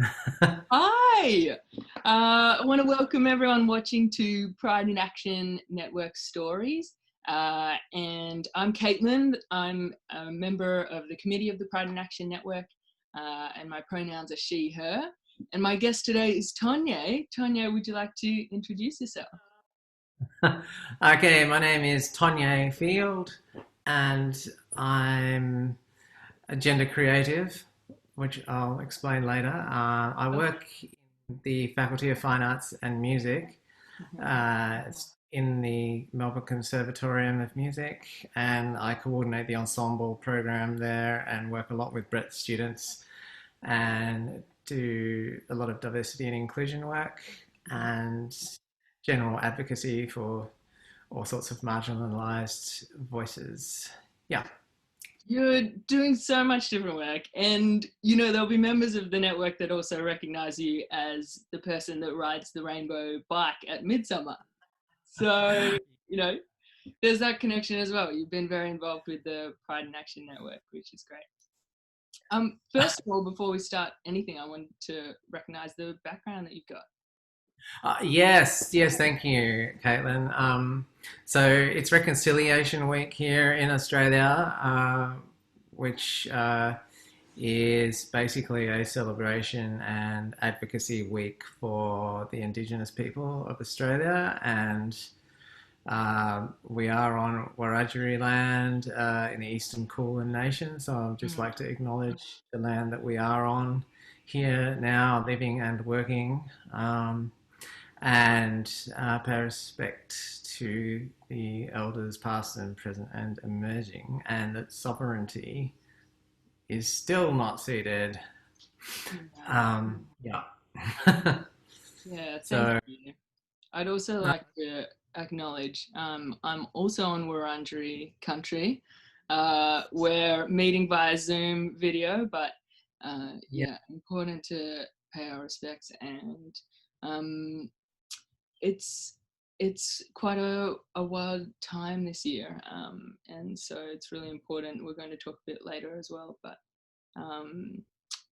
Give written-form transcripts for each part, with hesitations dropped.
Hi! I want to welcome everyone watching to Pride in Action Network Stories. And I'm Caitlin. I'm a member of the committee of the Pride in Action Network, and my pronouns are she, her. And my guest today is Tonié. Tonié, would you like to introduce yourself? Okay, my name is Tonié Field, and I'm a gender creative, which I'll explain later. I Okay. work in the Faculty of Fine Arts and Music. It's in the Melbourne Conservatorium of Music, and I coordinate the ensemble program there and work a lot with Brett students and do a lot of diversity and inclusion work and general advocacy for all sorts of marginalized voices. Yeah. You're doing so much different work, and there'll be members of the network that also recognize you as the person that rides the rainbow bike at Midsummer. So, you know, there's that connection as well. You've been very involved with the Pride in Action Network, which is great. First of all, before we start anything, I want to recognize the background that you've got. Yes, thank you, Caitlin. So it's Reconciliation Week here in Australia, which is basically a celebration and advocacy week for the Indigenous people of Australia. And we are on Wiradjuri land in the Eastern Kulin Nation. So I'd just Mm. like to acknowledge the land that we are on here now, living and working. And pay respect to the elders past and present and emerging, and that sovereignty is still not ceded. Yeah. Yeah. Yeah, thank So, you. I'd also uh, like to acknowledge I'm also on Wurundjeri country. We're meeting via Zoom video, but yeah, yeah, important to pay our respects. And um, it's it's quite a wild time this year, and so it's really important. We're going to talk a bit later as well, but um,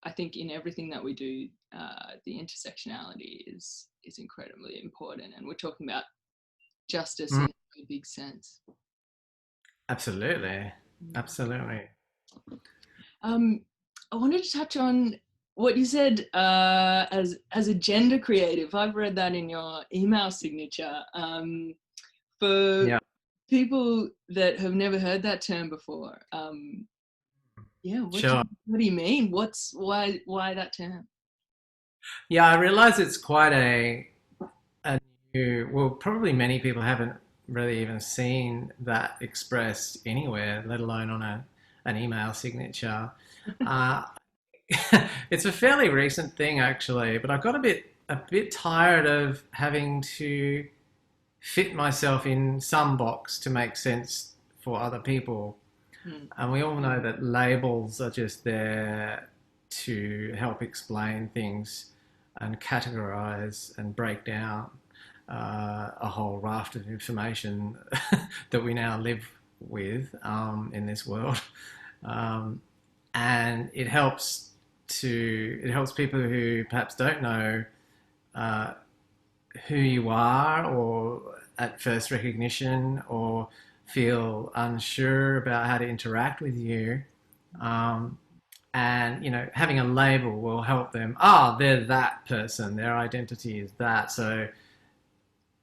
I think in everything that we do, the intersectionality is incredibly important, and we're talking about justice mm, in a big sense. absolutely. Mm. Absolutely. Um, I wanted to touch on what you said as a gender creative. I've read that in your email signature. For Yeah. people that have never heard that term before, yeah, Sure. what do you mean? Why that term? Yeah, I realize it's quite a new, well, probably many people haven't really even seen that expressed anywhere, let alone on an email signature. Uh, it's a fairly recent thing actually, but I got a bit tired of having to fit myself in some box to make sense for other people. Hmm. And we all know that labels are just there to help explain things and categorize and break down a whole raft of information that we now live with in this world. Um, and it helps people who perhaps don't know uh, who you are, or at first recognition, or feel unsure about how to interact with you. Um, and having a label will help them. They're that person. Their identity is that. So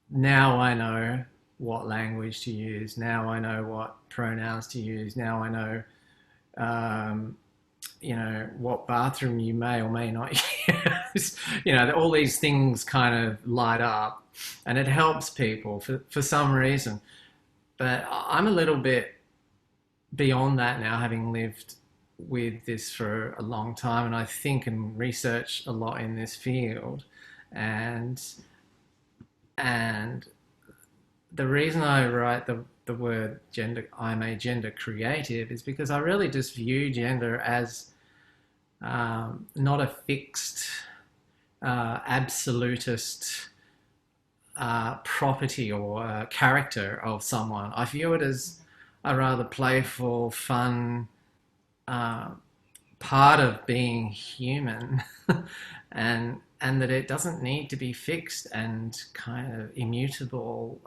now I know what language to use. Now I know what pronouns to use. Now I know um, what bathroom you may or may not use. All these things kind of light up, and it helps people for some reason. But I'm a little bit beyond that now, having lived with this for a long time, and I think and research a lot in this field. And and the reason I write the word gender, I'm a gender creative, is because I really just view gender as not a fixed, absolutist property or character of someone. I view it as a rather playful, fun uh, part of being human. and that it doesn't need to be fixed and kind of immutable.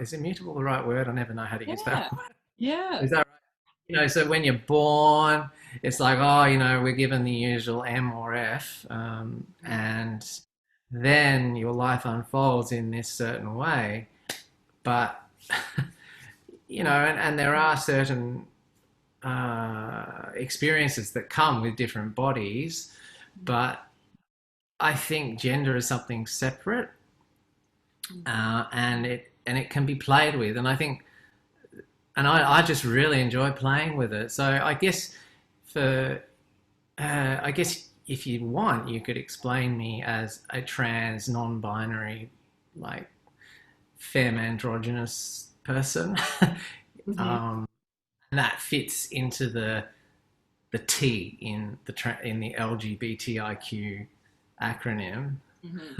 Is immutable the right word? I never know how to use that Yeah. word. Yeah. Is that right? So when you're born, it's like, oh, we're given the usual M or F, and then your life unfolds in this certain way. But, and there are certain experiences that come with different bodies, but I think gender is something separate, and it can be played with, and I think, and I just really enjoy playing with it. So for I guess if you want, you could explain me as a trans, non-binary, like femme-androgynous person, Mhm. and that fits into the T in in the LGBTIQ acronym. Mhm.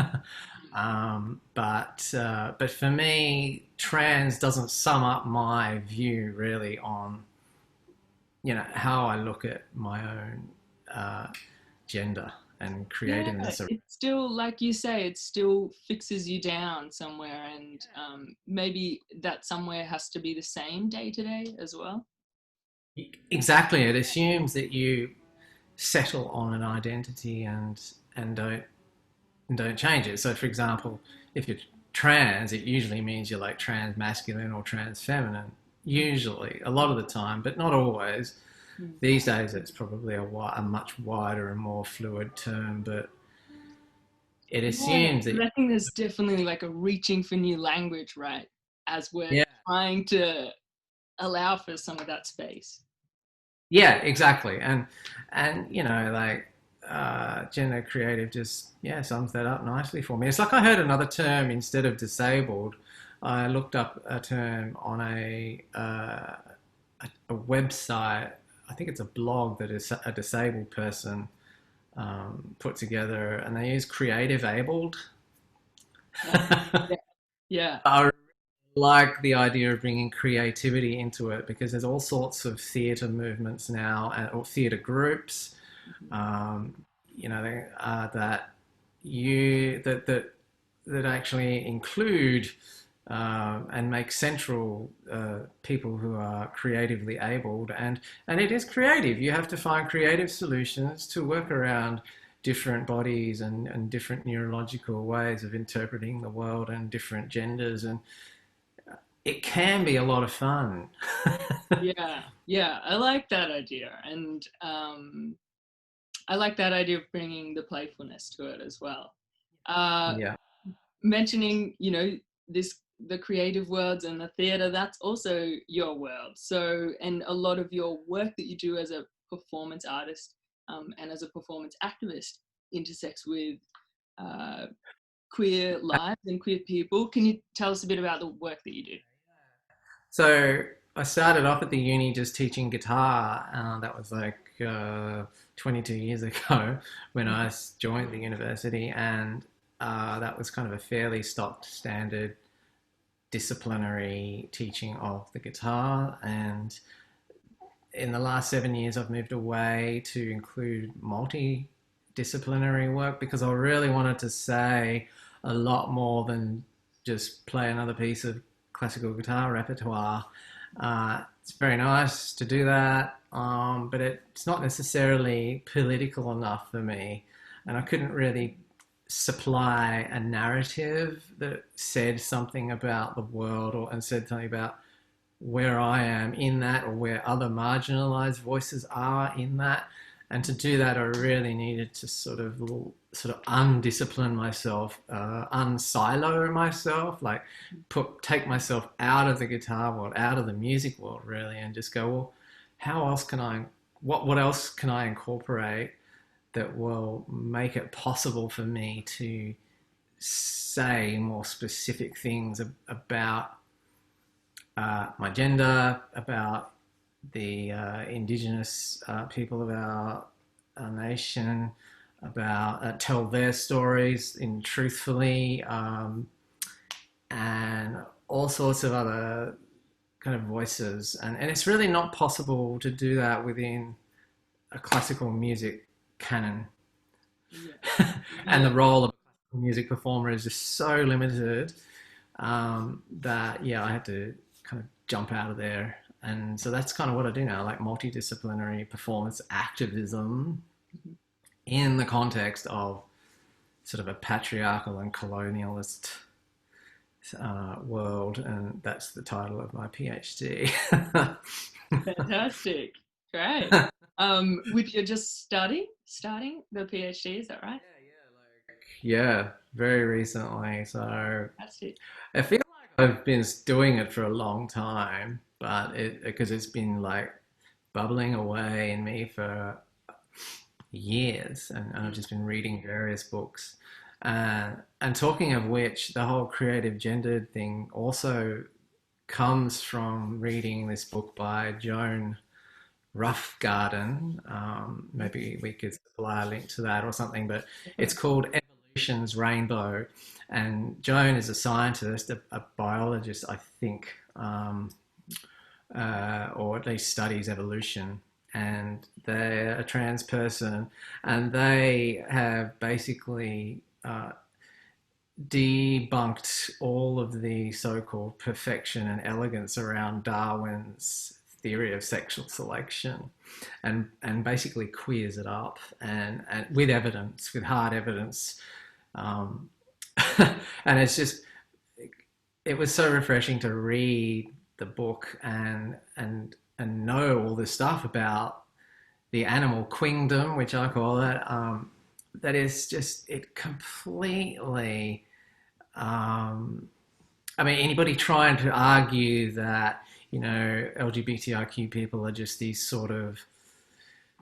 But for me, trans doesn't sum up my view really on how I look at my own uh, gender and Yeah, creativeness. it's still like you say, it still fixes you down somewhere, and maybe that somewhere has to be the same day to day as well. Exactly, it assumes that you settle on an identity and don't change it. So, for example, if you're trans, it usually means you're like trans masculine or trans feminine. Usually, a lot of the time, but not always. Mm. These days, it's probably a much wider and more fluid term, but it Yeah, assumes that, but I think there's definitely like a reaching for new language, right? As we're yeah, trying to allow for some of that space. yeah, exactly, and like gender creative just sums that up nicely for me. It's like I heard another term instead of disabled. I looked up a term on a website. I think it's a blog that is a disabled person put together, and they use creative abled. Yeah, yeah. I like the idea of bringing creativity into it because there's all sorts of theatre movements now or theatre groups, um, that that actually include and make central people who are creatively abled, and it is creative. You have to find creative solutions to work around different bodies and different neurological ways of interpreting the world and different genders, and it can be a lot of fun. Yeah, yeah, I like that idea, and I like that idea of bringing the playfulness to it as well. Uh, Yeah. Mentioning, this the creative worlds and the theatre, that's also your world. So, and a lot of your work that you do as a performance artist and as a performance activist intersects with uh, queer lives and queer people. Can you tell us a bit about the work that you do? So I started off at the uni just teaching guitar. That was like 22 years ago when I joined the university, and that was kind of a fairly stock standard disciplinary teaching of the guitar. And in the last 7 years, I've moved away to include multidisciplinary work because I really wanted to say a lot more than just play another piece of classical guitar repertoire. It's very nice to do that, but it's not necessarily political enough for me. And I couldn't really supply a narrative that said something about the world and said something about where I am in that or where other marginalized voices are in that. And to do that, I really needed to sort of undiscipline myself, unsilo myself, like take myself out of the guitar world, out of the music world, really, and just go, well, how else can what else can I incorporate that will make it possible for me to say more specific things about my gender, about the indigenous people of our nation, about tell their stories in truthfully, and all sorts of other kind of voices. And it's really not possible to do that within a classical music canon. Yeah. And Yeah. the role of a classical music performer is just so limited that, yeah, I had to kind of jump out of there. And so that's kind of what I do now, like multidisciplinary performance activism Mhm. in the context of sort of a patriarchal and colonialist world. And that's the title of my PhD. Fantastic. Great. With you're just starting the PhD, is that right? Yeah, very recently. So Fantastic. I feel like I've been doing it for a long time, but it because it's been like bubbling away in me for years, and I've Mm. just been reading various books. And talking of which, the whole creative gendered thing also comes from reading this book by Joan Roughgarden. Maybe we could supply a link to that or something, but it's Definitely. called Evolution's Rainbow. And Joan is a scientist, a biologist, I think, or at least studies evolution. And they're a trans person, and they have basically debunked all of the so-called perfection and elegance around Darwin's theory of sexual selection, and basically queers it up, and with evidence, with hard evidence, um, and it was so refreshing to read the book and know all this stuff about the animal queendom, which I call it. That is just it completely. Um, I mean, anybody trying to argue that LGBTIQ people are just these sort of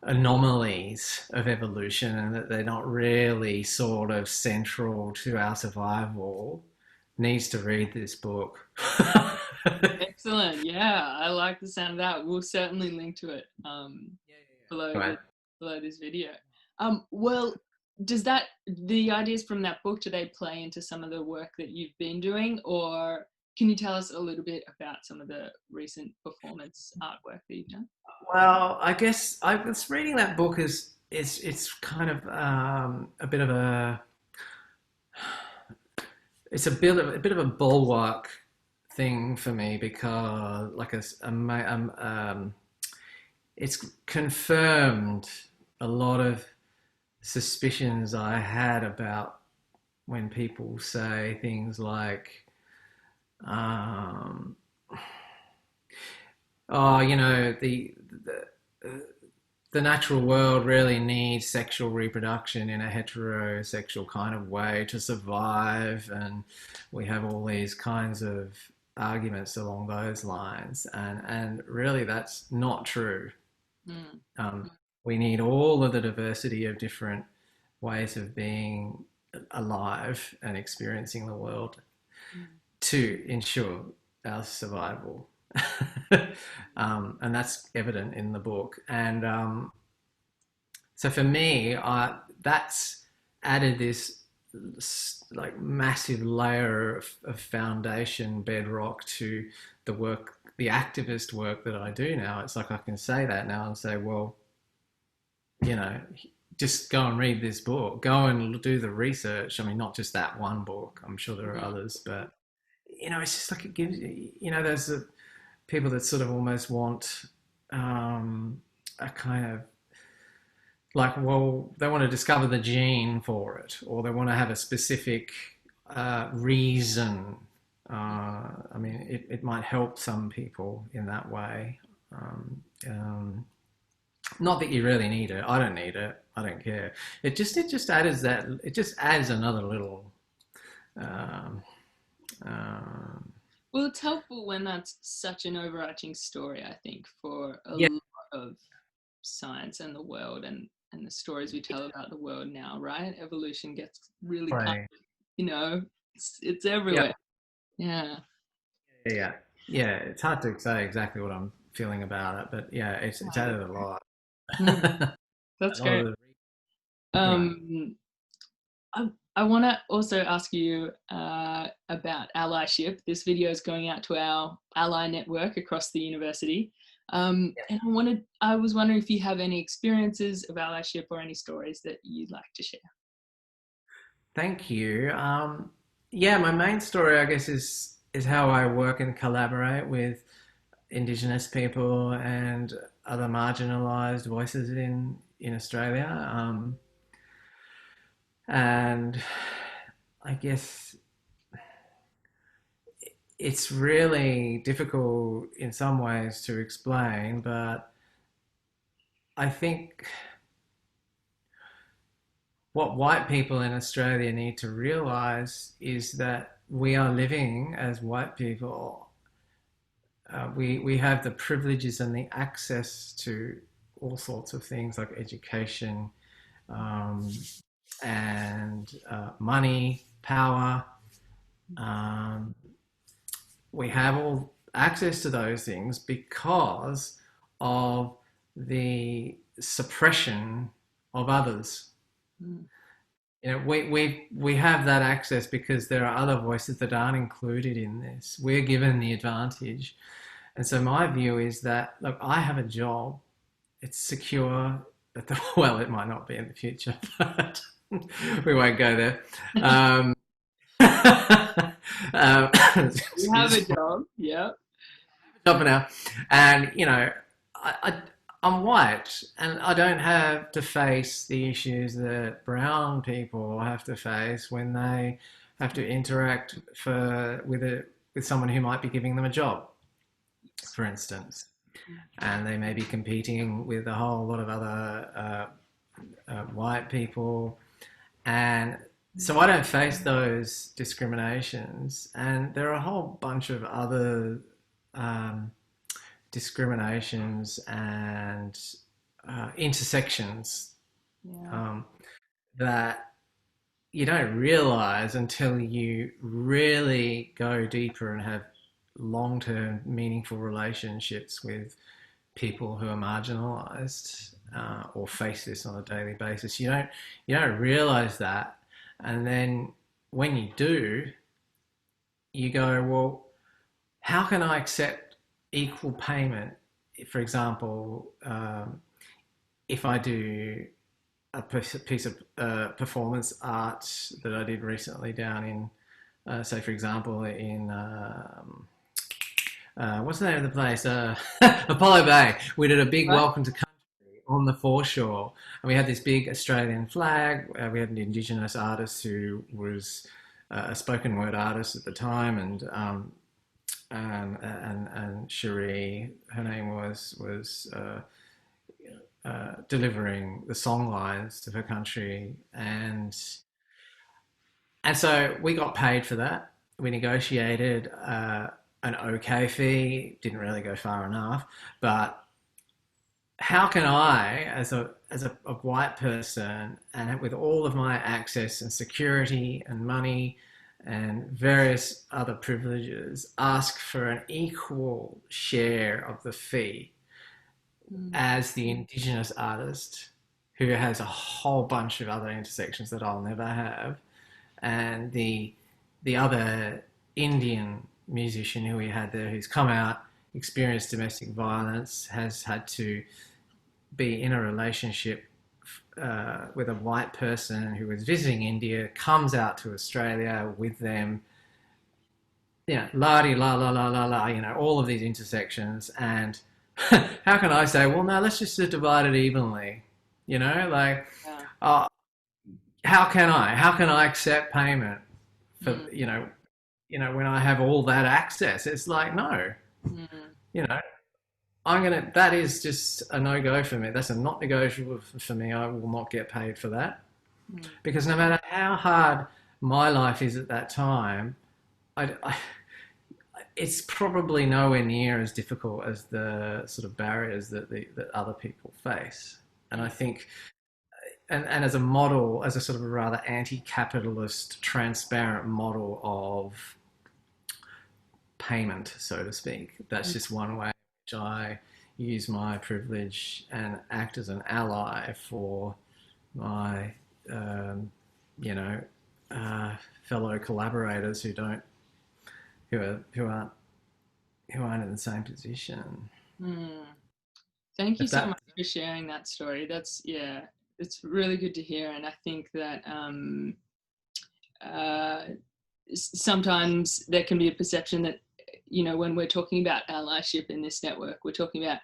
anomalies of evolution and that they're not really sort of central to our survival needs to read this book. Excellent. Yeah, I like the sound of that. We'll certainly link to it below Anyway, this video. Well, does that the ideas from that book, do they play into some of the work that you've been doing, or can you tell us a little bit about some of the recent performance artwork that you've done? well, I guess I was reading that book as it's kind of a bit of a it's a bit of a bulwark thing for me because like it's confirmed a lot of suspicions I had about when people say things like, um, "Oh, the natural world really needs sexual reproduction in a heterosexual kind of way to survive," and we have all these kinds of arguments along those lines, and really that's not true. Mm, Um, we need all of the diversity of different ways of being alive and experiencing the world mm, to ensure our survival. And that's evident in the book. And so for me, that's added this like massive layer of foundation bedrock to the work, the activist work that I do now. It's like I can say that now and say, well, you know, just go and read this book, go and do the research. I mean, not just that one book. I'm sure there are mhm, others, but it's just like it gives there's people that sort of almost want a kind of like, well, they want to discover the gene for it, or they want to have a specific reason. I mean, it might help some people in that way. Um, um, Not that you really need it. I don't need it. I don't care. It just adds that. It just adds another little. Um, um, Well, it's helpful when that's such an overarching story, I think, for a yeah. lot of science and the world, and the stories we tell about the world now, right? Evolution gets really kind Right. of, it's Yeah. everywhere. Yeah. Yeah. Yeah. It's hard to say exactly what I'm feeling about it, but yeah, it's added a lot. Mm, A that's lot of great. the anyway. Um, I want to also ask you about allyship. This video is going out to our ally network across the university. And I was wondering if you have any experiences of allyship or any stories that you'd like to share. Thank you. Yeah, my main story, I guess, is how I work and collaborate with Indigenous people and other marginalised voices in Australia. And I guess it's really difficult in some ways to explain, but I think what white people in Australia need to realise is that we are living as white people. We have the privileges and the access to all sorts of things like education, um, and money, power. Um, we have all access to those things because of the suppression of others. Mm. You know, we have that access because there are other voices that aren't included in this. We're given the advantage. And so my view is that, look, I have a job. It's secure. Well, it might not be in the future, but we won't go there. Um, You have a excuse me, job, yeah. job now. And, you know, I'm white and I don't have to face the issues that brown people have to face when they have to interact with someone who might be giving them a job, for instance. And they may be competing with a whole lot of other white people. And so I don't face those discriminations. And there are a whole bunch of other um, discriminations and intersections Yeah. um, that you don't realize until you really go deeper and have long-term meaningful relationships with people who are marginalized or face this on a daily basis. You don't realize that, and then when you do, you go, well, how can I accept equal payment? For example, if I do a piece of performance art that I did recently down in, say, for example, in what's the name of the place? Apollo Bay. We did a big Right. welcome to country on the foreshore, and we had this big Australian flag. We had an Indigenous artist who was a spoken word artist at the time, and Cherie, her name was delivering the song lines to her country, and so we got paid for that. We negotiated an okay fee. Didn't really go far enough, but how can I, as a white person, and with all of my access and security and money and various other privileges, ask for an equal share of the fee Mm. as the Indigenous artist who has a whole bunch of other intersections that I'll never have, and the other Indian musician who we had there who's come out, experienced domestic violence, has had to be in a relationship with a white person who was visiting India, comes out to Australia with them, you know, la di la la la la la, you know, all of these intersections. And how can I say, well, no, let's just divide it evenly, you know, like, Yeah. uh, how can I accept payment for, Mm. when I have all that access? It's like, no, Mm. you know, that is just a no go for me. That's a not negotiable for me. I will not get paid for that Mm. because no matter how hard my life is at that time, I it's probably nowhere near as difficult as the sort of barriers that other people face. And I Mm. think, and as a model, as a sort of a rather anti-capitalist, transparent model of payment, so to speak, that's just one way in which I use my privilege and act as an ally for my, um, you know, fellow collaborators who don't, who aren't in the same position. Mm. Thank you If so that much for sharing that story. That's, yeah, it's really good to hear. And I think that uh, sometimes there can be a perception that, you know, when we're talking about allyship in this network, we're talking about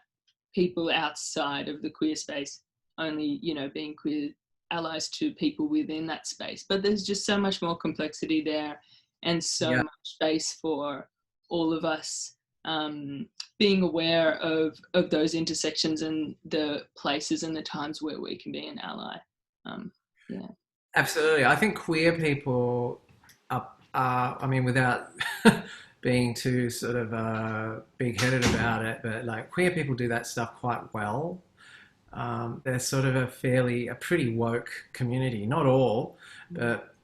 people outside of the queer space only, you know, being queer allies to people within that space. But there's just so much more complexity there, and so yeah, much space for all of us being aware of those intersections and the places and the times where we can be an ally. Yeah. absolutely. I think queer people are I mean, without being too sort of big-headed about it, but like queer people do that stuff quite well. They're sort of a pretty woke community. Not all, but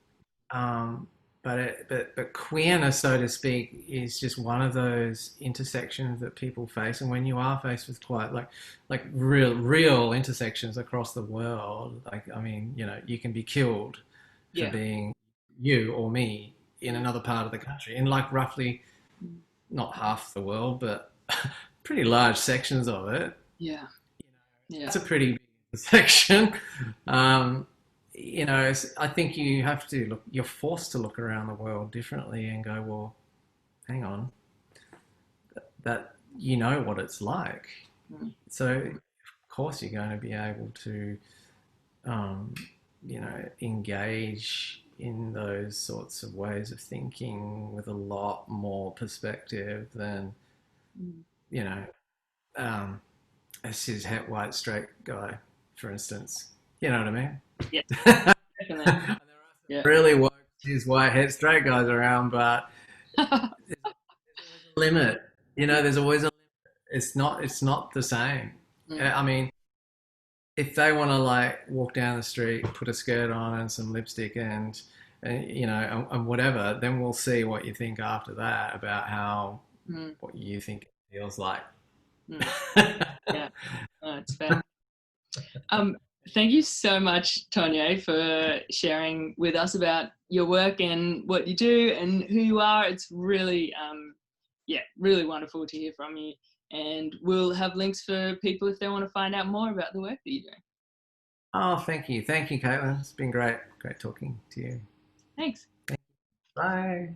um, but queerness, so to speak, is just one of those intersections that people face. And when you are faced with quite like real intersections across the world, like I mean, you know, you can be killed for Yeah. being you or me in Mm. another part of the country, in like roughly Mm. not half the world, but pretty large sections of it. Yeah. That's Yeah. a pretty big intersection. Um, you know, I think you have to look, you're forced to look around the world differently and go, well, hang on, that you know what it's like. Mm. So, of course, you're going to be able to, um, you know, engage in those sorts of ways of thinking with a lot more perspective than, Mm. you know, um, a cis het white straight guy, for instance. You know what I mean? Yeah. There Definitely. are some Yeah. really woke cis white het straight guys around, but there's always a limit. You know, there's always a. It's not the same. Mm. I mean, if they want to like walk down the street, put a skirt on and some lipstick and you know and whatever, then we'll see what you think after that about how Mm. what you think it feels like. Mm. Yeah. No, it's fair. Um, Thank you so much, Tonié, for sharing with us about your work and what you do and who you are. It's really, yeah, really wonderful to hear from you. And we'll have links for people if they want to find out more about the work that you're doing. Oh, thank you, Caitlin. It's been great talking to you. Thanks. Bye.